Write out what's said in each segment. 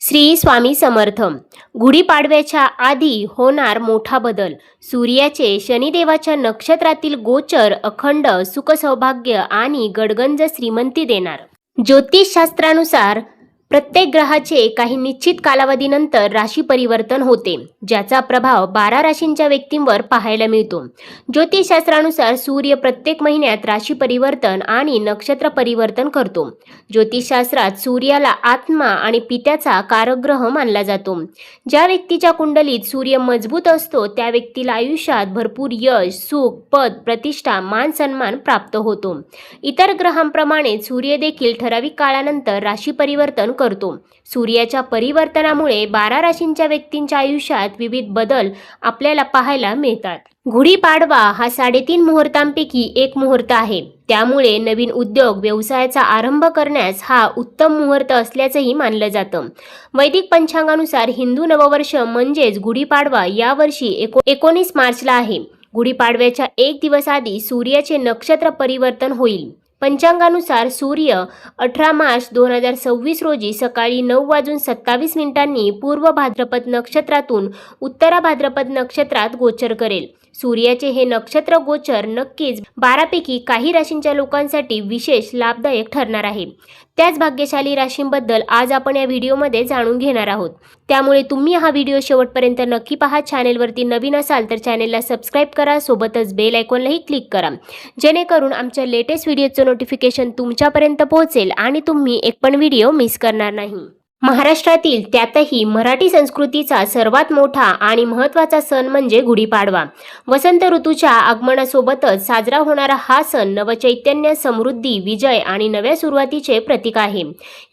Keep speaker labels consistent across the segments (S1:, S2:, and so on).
S1: श्री स्वामी समर्थ. गुढीपाडव्याच्या आधी होणार मोठा बदल. सूर्याचे शनिदेवाच्या नक्षत्रातील गोचर अखंड सुख सौभाग्य आणि गडगंज श्रीमंती देणार. ज्योतिषशास्त्रानुसार प्रत्येक ग्रहाचे काही निश्चित कालावधीनंतर राशी परिवर्तन होते, ज्याचा प्रभाव 12 राशींच्या व्यक्तींवर पाहायला मिळतो. ज्योतिषशास्त्रानुसार सूर्य प्रत्येक महिन्यात राशी परिवर्तन आणि नक्षत्र परिवर्तन करतो. ज्योतिषशास्त्रात सूर्याला आत्मा आणि पित्याचा कारकग्रह मानला जातो. ज्या व्यक्तीच्या कुंडलीत सूर्य मजबूत असतो त्या व्यक्तीला आयुष्यात भरपूर यश, सुख, पद, प्रतिष्ठा, मान सन्मान प्राप्त होतो. इतर ग्रहांप्रमाणे सूर्य देखील ठराविक काळानंतर राशी परिवर्तन करतो. सूर्याच्या परिवर्तनामुळे 12 राशींच्या व्यक्तींच्या आयुष्यात विविध बदल आपल्याला पाहायला मिळतात. गुढीपाडवा हा 3.5 मुहूर्तांपैकी एक मुहूर्त आहे. त्यामुळे नवीन उद्योग व्यवसायाचा आरंभ करण्यास हा उत्तम मुहूर्त असल्याचंही मानलं जातं. वैदिक पंचांगानुसार हिंदू नववर्ष म्हणजेच गुढीपाडवा यावर्षी 19 मार्चला आहे. गुढीपाडव्याच्या एक दिवस आधी सूर्याचे नक्षत्र परिवर्तन होईल. पंचांगानुसार सूर्य 18 मार्च 2026 रोजी सकाळी 9:27 पूर्व भाद्रपद नक्षत्रातून उत्तर भाद्रपद नक्षत्रात गोचर करेल. सूर्याचे हे नक्षत्र गोचर नक्कीच 12 पैकी काही राशींच्या लोकांसाठी विशेष लाभदायक ठरणार आहे. त्याच भाग्यशाली राशींबद्दल आज आपण या व्हिडिओमध्ये जाणून घेणार आहोत. त्यामुळे तुम्ही हा व्हिडिओ शेवटपर्यंत नक्की पहा. चॅनेलवरती नवीन असाल तर चॅनेलला सबस्क्राईब करा, सोबतच बेल आयकॉनलाही क्लिक करा, जेणेकरून आमच्या लेटेस्ट व्हिडिओचं नोटिफिकेशन तुमच्यापर्यंत पोहोचेल आणि तुम्ही एक पण व्हिडिओ मिस करणार नाही. महाराष्ट्रातील त्यातही मराठी संस्कृतीचा सर्वात मोठा आणि महत्त्वाचा सण म्हणजे गुढीपाडवा. वसंत ऋतूच्या आगमनासोबतच साजरा होणारा हा सण नवचैतन्य, समृद्धी, विजय आणि नव्या सुरुवातीचे प्रतीक आहे.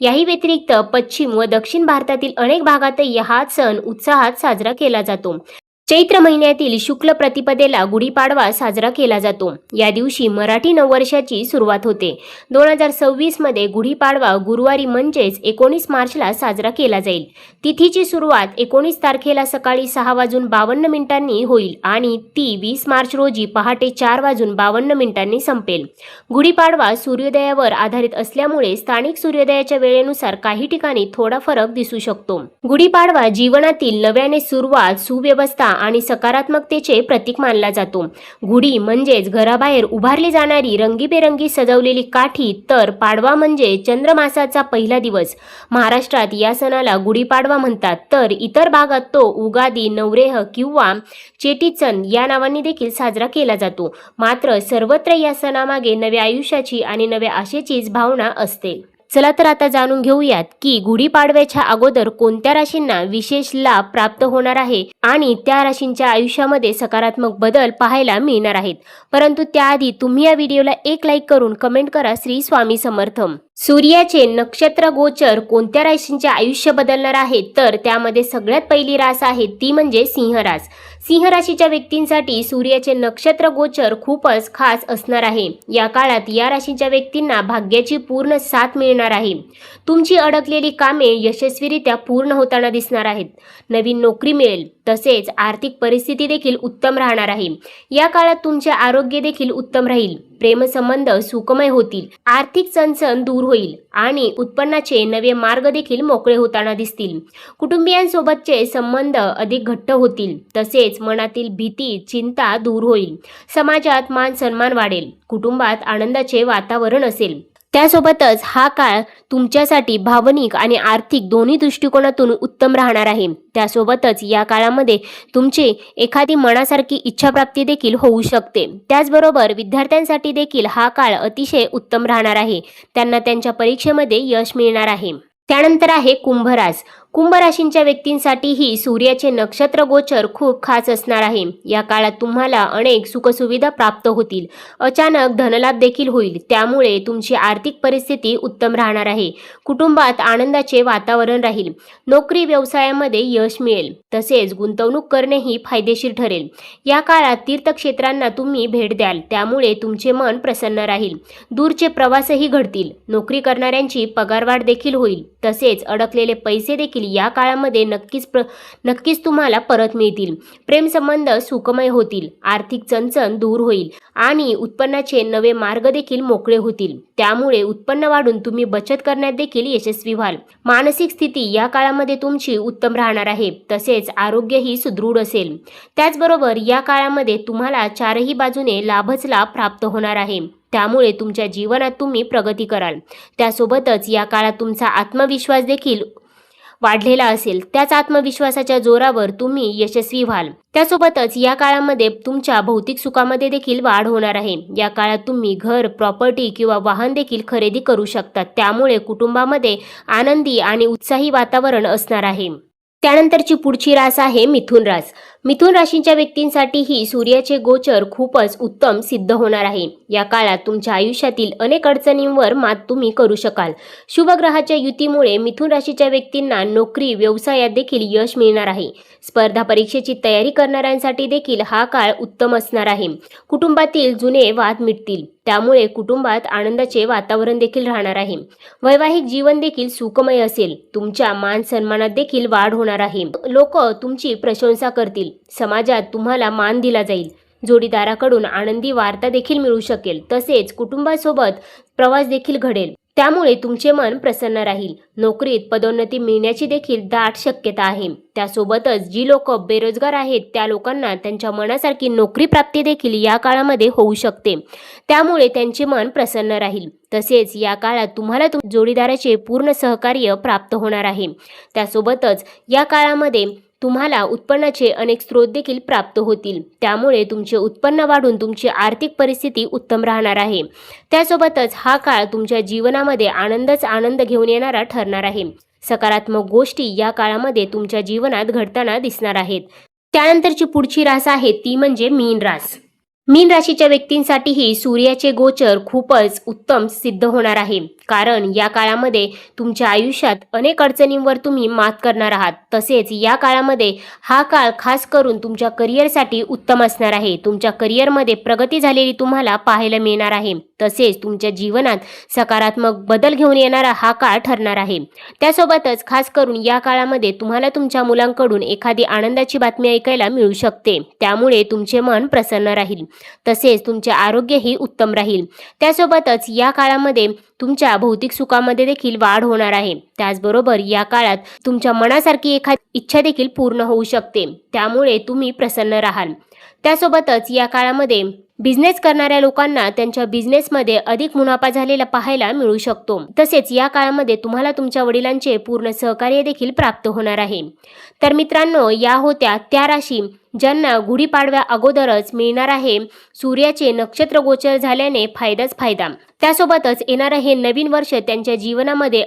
S1: याही व्यतिरिक्त पश्चिम व दक्षिण भारतातील अनेक भागातही हा सण उत्साहात साजरा केला जातो. चैत्र महिन्यातील शुक्ल प्रतिपदेला गुढीपाडवा साजरा केला जातो. या दिवशी मराठी नववर्षाची सुरुवात होते. 2026 मध्ये गुढीपाडवा गुरुवारी म्हणजेच 19 मार्चला साजरा केला जाईल. तिथीची सुरुवात 19 तारखेला सकाळी 6:52 होईल आणि ती 20 मार्च रोजी पहाटे 4:52 संपेल. गुढीपाडवा सूर्योदयावर आधारित असल्यामुळे स्थानिक सूर्योदयाच्या वेळेनुसार काही ठिकाणी थोडा फरक दिसू शकतो. गुढीपाडवा जीवनातील नव्याने सुरुवात, सुव्यवस्था आणि सकारात्मकतेचे प्रतीक मानला जातो. गुढी म्हणजेच घराबाहेर उभारली जाणारी रंगीबेरंगी सजवलेली काठी, तर पाडवा म्हणजे चंद्रमासाचा पहिला दिवस. महाराष्ट्रात या सणाला गुढीपाडवा म्हणतात, तर इतर भागात तो उगादी, नवरेह किंवा चेटीचंद या नावांनी देखील साजरा केला जातो. मात्र सर्वत्र या सणामागे नव्या आयुष्याची आणि नव्या आशेचीच भावना असते. चला तर आता जाणून घेऊयात की गुढीपाडव्याच्या अगोदर कोणत्या राशींना विशेष लाभ प्राप्त होणार आहे आणि त्या राशींच्या आयुष्यामध्ये सकारात्मक बदल पाहायला मिळणार आहेत. परंतु त्याआधी तुम्ही या व्हिडिओला एक लाईक करून कमेंट करा श्री स्वामी समर्थ. सूर्याचे नक्षत्र गोचर कोणत्या राशींचे आयुष्य बदलणार आहे, तर त्यामध्ये सगळ्यात पहिली रास आहे ती म्हणजे सिंह रास. सिंह राशीच्या व्यक्तींसाठी सूर्याचे नक्षत्र गोचर खूपच खास असणार आहे. या काळात या राशीच्या व्यक्तींना भाग्याची पूर्ण साथ मिळणार आहे. तुमची अडकलेली कामे यशस्वीरित्या पूर्ण होताना दिसणार आहेत. नवीन नोकरी मिळेल, तसेच आर्थिक परिस्थिती देखील उत्तम राहणार आहे. या काळात तुमचे आरोग्य देखील उत्तम राहील. प्रेमसंबंध सुखमय होतील. आर्थिक चणचण दूर होईल आणि उत्पन्नाचे नवे मार्ग देखील मोकळे होताना दिसतील. कुटुंबियांसोबतचे संबंध अधिक घट्ट होतील. तसेच मनातील भीती, चिंता दूर होईल. समाजात मान सन्मान वाढेल. कुटुंबात आनंदाचे वातावरण असेल. त्यासोबतच हा काळ तुमच्यासाठी भावनिक आणि आर्थिक दोन्ही दृष्टिकोनातून उत्तम राहणार आहे. त्यासोबतच या काळामध्ये तुमची एखादी मनासारखी इच्छाप्राप्ती देखील होऊ शकते. त्याचबरोबर विद्यार्थ्यांसाठी देखील हा काळ अतिशय उत्तम राहणार आहे. त्यांना त्यांच्या परीक्षेमध्ये यश मिळणार आहे. त्यानंतर आहे कुंभ रास. कुंभ राशींच्या व्यक्तींसाठीही सूर्याचे नक्षत्र गोचर खूप खास असणार आहे. या काळात तुम्हाला अनेक सुखसुविधा प्राप्त होतील. अचानक धनलाभ देखील होईल. त्यामुळे तुमची आर्थिक परिस्थिती उत्तम राहणार आहे. कुटुंबात आनंदाचे वातावरण राहील. नोकरी व्यवसायामध्ये यश मिळेल. तसेच गुंतवणूक करणेही फायदेशीर ठरेल. या काळात तीर्थक्षेत्रांना तुम्ही भेट द्याल. त्यामुळे तुमचे मन प्रसन्न राहील. दूरचे प्रवासही घडतील. नोकरी करणाऱ्यांची पगारवाढ देखील होईल. तसेच अडकलेले पैसे देखील या काळामध्ये नक्कीच तुम्हाला परत मिळतील. प्रेमसंबंध सुखमय होतील, आर्थिक चणचण दूर होईल आणि उत्पन्नाचे नवे मार्ग देखील मोकळे होतील. त्यामुळे उत्पन्न वाढून तुम्ही बचत करण्यात देखील यशस्वी व्हाल. मानसिक स्थिती या काळामध्ये तुमची उत्तम राहणार आहे. तसेच आरोग्यही सुदृढ असेल. त्याचबरोबर या काळामध्ये तुम्हाला चारही बाजूने लाभच लाभ प्राप्त होणार आहे. त्यामुळे तुमच्या जीवनात तुम्ही प्रगती कराल. त्यासोबतच या काळात तुमचा आत्मविश्वास देखील वाढलेला असेल. त्याच आत्मविश्वासाच्या जोरावर तुम्ही यशस्वी व्हाल. त्यासोबतच या काळामध्ये तुमच्या भौतिक सुखामध्ये देखील वाढ होणार आहे. या काळात तुम्ही घर, प्रॉपर्टी किंवा वाहन देखील खरेदी करू शकता. त्यामुळे कुटुंबामध्ये आनंदी आणि उत्साही वातावरण असणार आहे. त्यानंतरची पुढची रास आहे मिथुन रास. मिथुन राशीच्या व्यक्तींसाठीही सूर्याचे गोचर खूपच उत्तम सिद्ध होणार आहे. या काळात तुमच्या आयुष्यातील अनेक अडचणींवर मात तुम्ही करू शकाल. शुभ ग्रहाच्या युतीमुळे मिथुन राशीच्या व्यक्तींना नोकरी, व्यवसायात देखील यश मिळणार आहे. स्पर्धा परीक्षेची तयारी करणाऱ्यांसाठी देखील हा काळ उत्तम असणार आहे. कुटुंबातील जुने वाद मिटतील. त्यामुळे कुटुंबात आनंदाचे वातावरण देखील राहणार आहे. वैवाहिक जीवन देखील सुखमय असेल. तुमच्या मान सन्मानात देखील वाढ होणार आहे. लोक तुमची प्रशंसा करतील. समाजात तुम्हाला मान दिला जाईल. जोडीदाराकडून आनंदी वार्ता देखील मिळू शकेल. तसेच कुटुंबासोबत प्रवास देखील घडेल. त्यामुळे तुमचे मन प्रसन्न राहील. नोकरीत पदोन्नती मिळण्याची देखील दाट शक्यता आहे. त्यासोबतच जी लोक बेरोजगार आहेत त्या लोकांना त्यांच्या मनासारखी नोकरी प्राप्ती देखील या काळामध्ये होऊ शकते. त्यामुळे त्यांचे मन प्रसन्न राहील. तसेच या काळात तुम्हाला जोडीदाराचे पूर्ण सहकार्य प्राप्त होणार आहे. त्यासोबतच या काळामध्ये तुम्हाला उत्पन्नाचे अनेक स्रोत देखील प्राप्त होतील. त्यामुळे तुमचे उत्पन्न वाढून तुमची आर्थिक परिस्थिती उत्तम राहणार आहे. त्यासोबतच हा काळ तुमच्या जीवनामध्ये आनंदच आनंद घेऊन येणारा ठरणार आहे. सकारात्मक गोष्टी या काळामध्ये तुमच्या जीवनात घडताना दिसणार आहेत. त्यानंतरची पुढची रास आहे ती म्हणजे मीन रास. मीन राशीच्या व्यक्तींसाठीही सूर्याचे गोचर खूपच उत्तम सिद्ध होणार आहे. कारण या काळामध्ये तुमच्या आयुष्यात अनेक अडचणींवर तुम्ही मात करणार आहात. तसेच या काळामध्ये हा काळ खास करून तुमच्या करिअरसाठी उत्तम असणार आहे. तुमच्या करिअरमध्ये प्रगती झालेली तुम्हाला पाहायला मिळणार आहे. तसेच तुमच्या जीवनात सकारात्मक बदल घेऊन येणारा हा काळ ठरणार आहे. त्यासोबतच खास करून या काळामध्ये तुम्हाला तुमच्या मुलांकडून एखादी आनंदाची बातमी ऐकायला मिळू शकते. त्यामुळे तुमचे मन प्रसन्न राहील. तसेच तुमचे आरोग्यही उत्तम राहील. त्यासोबतच या काळामध्ये तुमच्या भौतिक सुखामध्ये देखील वाढ होणार आहे. त्याचबरोबर या काळात तुमच्या मनासारखी एखादी इच्छा देखील पूर्ण होऊ शकते. त्यामुळे तुम्ही प्रसन्न राहाल. त्यासोबतच या काळामध्ये बिझनेस करणाऱ्या लोकांना त्यांच्या बिझनेसमध्ये अधिक मुनाफा झालेला पाहायला मिळू शकतो. तसेच या काळामध्ये तुम्हाला तुमच्या वडिलांचे पूर्ण सहकार्य देखील प्राप्त होणार आहे. तर मित्रांनो, या होत्या त्या राशी ज्यांना गुढीपाडव्या अगोदरच मिळणार आहे सूर्याचे नक्षत्र गोचर झाल्याने फायदाच फायदा. त्यासोबतच येणारं हे नवीन वर्ष त्यांच्या जीवनामध्ये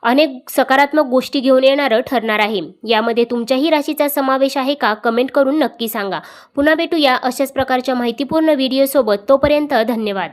S1: अनेक सकारात्मक गोष्टी घेऊन येणारं ठरणार आहे. यामध्ये तुमच्याही राशीचा समावेश आहे का? कमेंट करून नक्की सांगा. पुन्हा भेटूया अशाच प्रकारच्या माहितीपूर्ण व्हिडिओ सोबत. तोपर्यंत धन्यवाद.